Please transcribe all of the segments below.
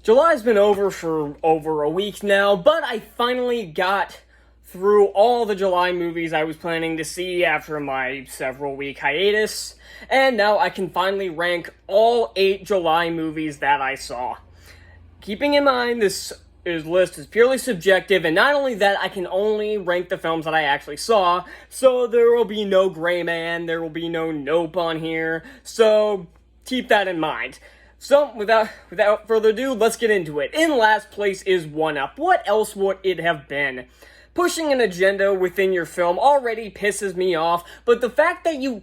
July's been over for over a week now, but I finally got through all the July movies I was planning to see after my several week hiatus, and now I can finally rank all 8 July movies that I saw. Keeping in mind this list is purely subjective, and not only that, I can only rank the films that I actually saw, so there will be no Gray Man, there will be no Nope on here, so keep that in mind. So, without further ado, let's get into it. In last place is One Up. What else would it have been? Pushing an agenda within your film already pisses me off, but the fact that you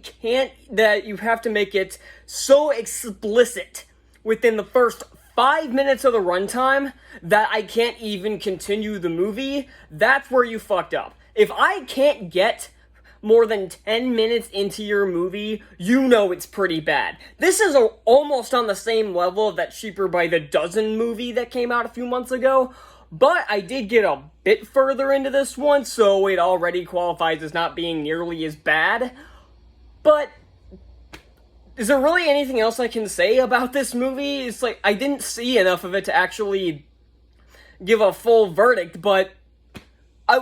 have to make it so explicit within the first 5 minutes of the runtime that I can't even continue the movie, that's where you fucked up. If I can't get more than 10 minutes into your movie, you know it's pretty bad. This is almost on the same level of that Cheaper by the Dozen movie that came out a few months ago, but I did get a bit further into this one, so it already qualifies as not being nearly as bad. But is there really anything else I can say about this movie? It's like, I didn't see enough of it to actually give a full verdict, but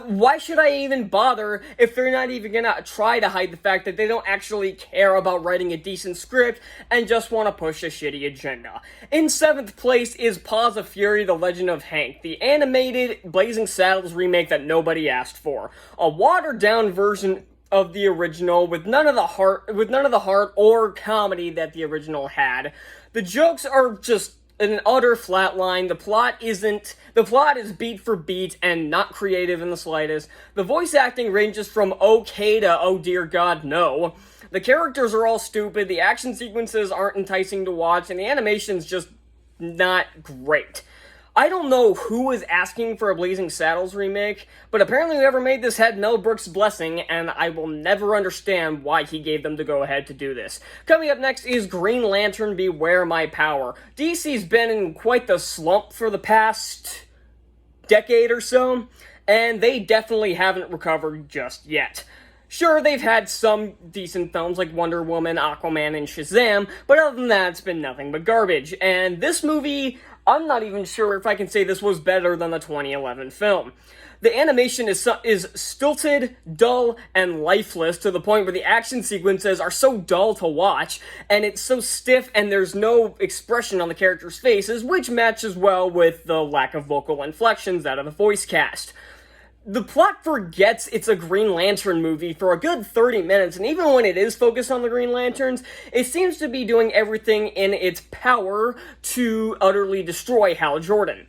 why should I even bother if they're not even gonna try to hide the fact that they don't actually care about writing a decent script and just want to push a shitty agenda? In 7th place is Paws of Fury: The Legend of Hank, the animated Blazing Saddles remake that nobody asked for. A watered-down version of the original with none of the heart or comedy that the original had. The jokes are just an utter flatline. The plot is beat for beat and not creative in the slightest. The voice acting ranges from okay to oh dear god no. The characters are all stupid, the action sequences aren't enticing to watch, and the animation's just not great. I don't know who is asking for a Blazing Saddles remake, but apparently whoever made this had Mel Brooks' blessing, and I will never understand why he gave them the go-ahead to do this. Coming up next is Green Lantern: Beware My Power. DC's been in quite the slump for the past decade or so, and they definitely haven't recovered just yet. Sure, they've had some decent films like Wonder Woman, Aquaman, and Shazam, but other than that, it's been nothing but garbage. And this movie, I'm not even sure if I can say this was better than the 2011 film. The animation is stilted, dull, and lifeless to the point where the action sequences are so dull to watch, and it's so stiff and there's no expression on the characters' faces, which matches well with the lack of vocal inflections out of the voice cast. The plot forgets it's a Green Lantern movie for a good 30 minutes, and even when it is focused on the Green Lanterns, it seems to be doing everything in its power to utterly destroy Hal Jordan.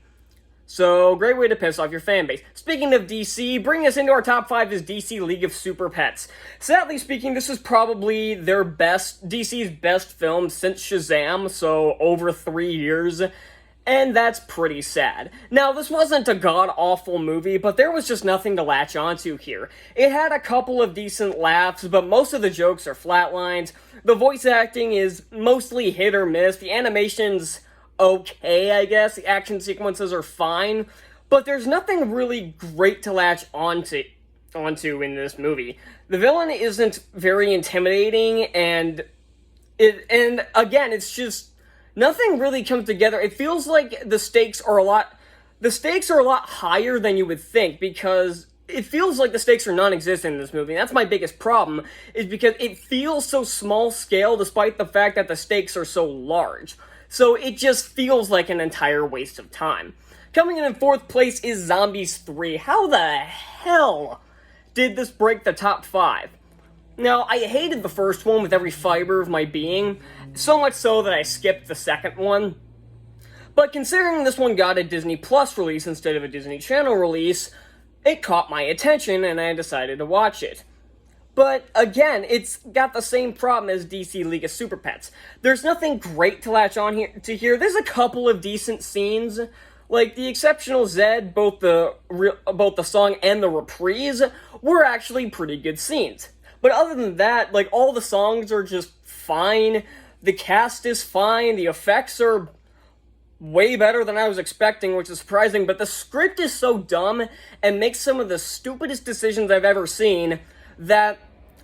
So, great way to piss off your fanbase. Speaking of DC, bringing us into our top 5 is DC League of Super Pets. Sadly speaking, this is probably DC's best film since Shazam, so over 3 years. And that's pretty sad. Now, this wasn't a god-awful movie, but there was just nothing to latch onto here. It had a couple of decent laughs, but most of the jokes are flatlines. The voice acting is mostly hit or miss. The animation's okay, I guess. The action sequences are fine. But there's nothing really great to latch onto in this movie. The villain isn't very intimidating, and again, it's just nothing really comes together. It feels like the stakes are a lot higher than you would think, because it feels like the stakes are non-existent in this movie. And that's my biggest problem, is because it feels so small scale despite the fact that the stakes are so large. So it just feels like an entire waste of time. Coming in 4th place is Zombies 3. How the hell did this break the top 5? Now, I hated the first one with every fiber of my being, so much so that I skipped the second one. But considering this one got a Disney Plus release instead of a Disney Channel release, it caught my attention and I decided to watch it. But again, it's got the same problem as DC League of Super Pets. There's nothing great to latch on here. There's a couple of decent scenes, like the Exceptional Zed, both the song and the reprise were actually pretty good scenes. But other than that, like, all the songs are just fine, the cast is fine, the effects are way better than I was expecting, which is surprising, but the script is so dumb and makes some of the stupidest decisions I've ever seen that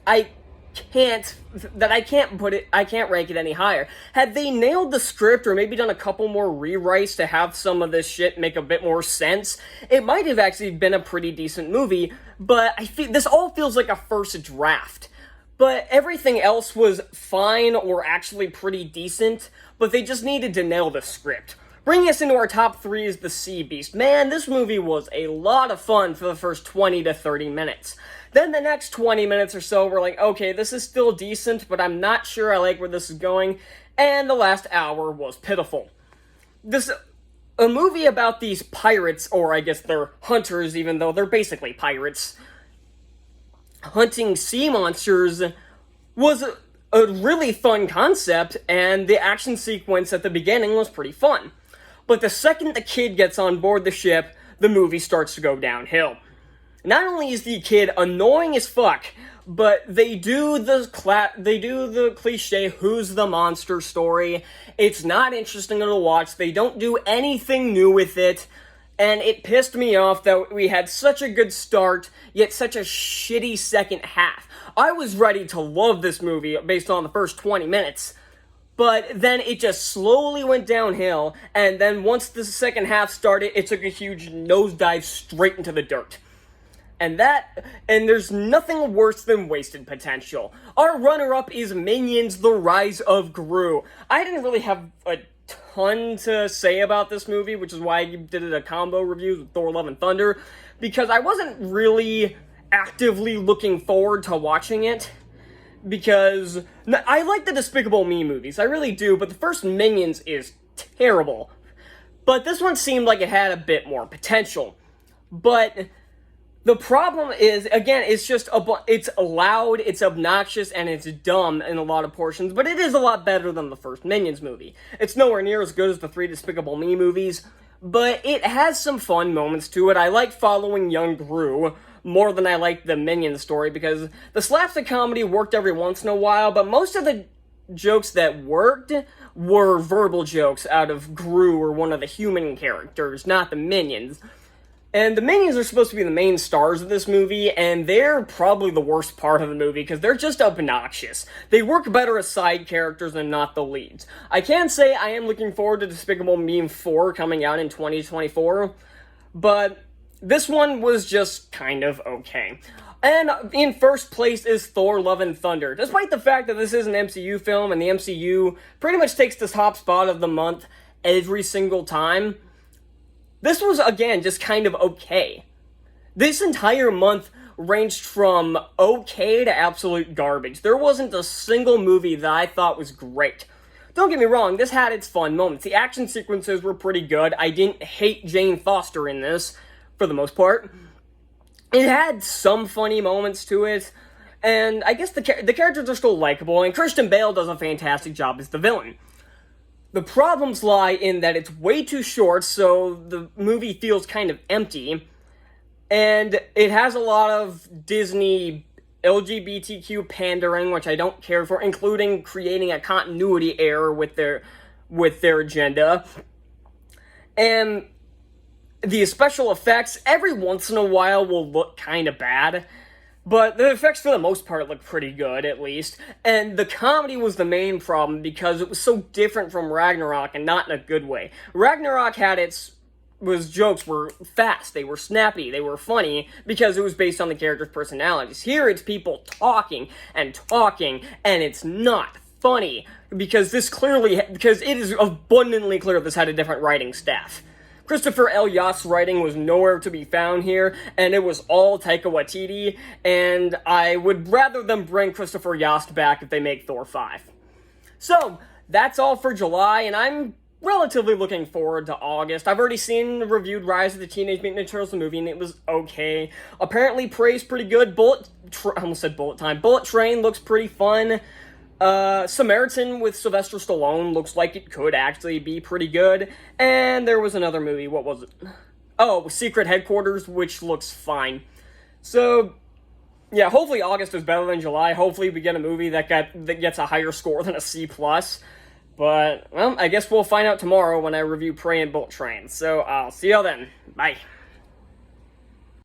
I I can't rank it any higher. Had they nailed the script or maybe done a couple more rewrites to have some of this shit make a bit more sense, it might have actually been a pretty decent movie, but this all feels like a first draft. But everything else was fine or actually pretty decent, but they just needed to nail the script. Bringing us into our top 3 is The Sea Beast. Man, this movie was a lot of fun for the first 20 to 30 minutes. Then the next 20 minutes or so, we're like, okay, this is still decent, but I'm not sure I like where this is going. And the last hour was pitiful. A movie about these pirates, or I guess they're hunters, even though they're basically pirates, hunting sea monsters, was a really fun concept, and the action sequence at the beginning was pretty fun. But the second the kid gets on board the ship, the movie starts to go downhill. Not only is the kid annoying as fuck, but they do the cliche who's the monster story. It's not interesting to watch. They don't do anything new with it. And it pissed me off that we had such a good start, yet such a shitty second half. I was ready to love this movie based on the first 20 minutes. But then it just slowly went downhill, and then once the second half started, it took a huge nosedive straight into the dirt. And there's nothing worse than wasted potential. Our runner-up is Minions: The Rise of Gru. I didn't really have a ton to say about this movie, which is why I did a combo review with Thor: Love and Thunder, because I wasn't really actively looking forward to watching it. Because I like the Despicable Me movies, I really do, but the first Minions is terrible. But this one seemed like it had a bit more potential. But the problem is, again, it's loud, it's obnoxious, and it's dumb in a lot of portions, but it is a lot better than the first Minions movie. It's nowhere near as good as the 3 Despicable Me movies, but it has some fun moments to it. I like following young Gru more than I liked the Minions story, because the slapstick comedy worked every once in a while, but most of the jokes that worked were verbal jokes out of Gru or one of the human characters, not the Minions. And the Minions are supposed to be the main stars of this movie, and they're probably the worst part of the movie, because they're just obnoxious. They work better as side characters than not the leads. I can say I am looking forward to Despicable Me 4 coming out in 2024, but this one was just kind of okay. And in first place is Thor: Love and Thunder. Despite the fact that this is an MCU film, and the MCU pretty much takes the top spot of the month every single time, this was, again, just kind of okay. This entire month ranged from okay to absolute garbage. There wasn't a single movie that I thought was great. Don't get me wrong, this had its fun moments. The action sequences were pretty good. I didn't hate Jane Foster in this, for the most part. It had some funny moments to it, and I guess the characters are still likable, and Christian Bale does a fantastic job as the villain. The problems lie in that it's way too short, so the movie feels kind of empty, and it has a lot of Disney LGBTQ pandering, which I don't care for, including creating a continuity error with their agenda. And the special effects, every once in a while, will look kind of bad, but the effects, for the most part, look pretty good, at least. And the comedy was the main problem, because it was so different from Ragnarok, and not in a good way. Ragnarok jokes were fast, they were snappy, they were funny, because it was based on the characters' personalities. Here, it's people talking, and it's not funny, because it is abundantly clear this had a different writing staff. Christopher L. Yost's writing was nowhere to be found here, and it was all Taika Waititi, and I would rather them bring Christopher Yost back if they make Thor 5. So, that's all for July, and I'm relatively looking forward to August. I've already seen and reviewed Rise of the Teenage Mutant Ninja Turtles, the movie, and it was okay. Apparently, praised pretty good. Bullet Train looks pretty fun. Samaritan with Sylvester Stallone looks like it could actually be pretty good. And there was another movie, what was it? Oh, Secret Headquarters, which looks fine. So, yeah, hopefully August is better than July. Hopefully we get a movie that gets a higher score than a C+. But, well, I guess we'll find out tomorrow when I review Prey and Bullet Train. So, I'll see y'all then. Bye.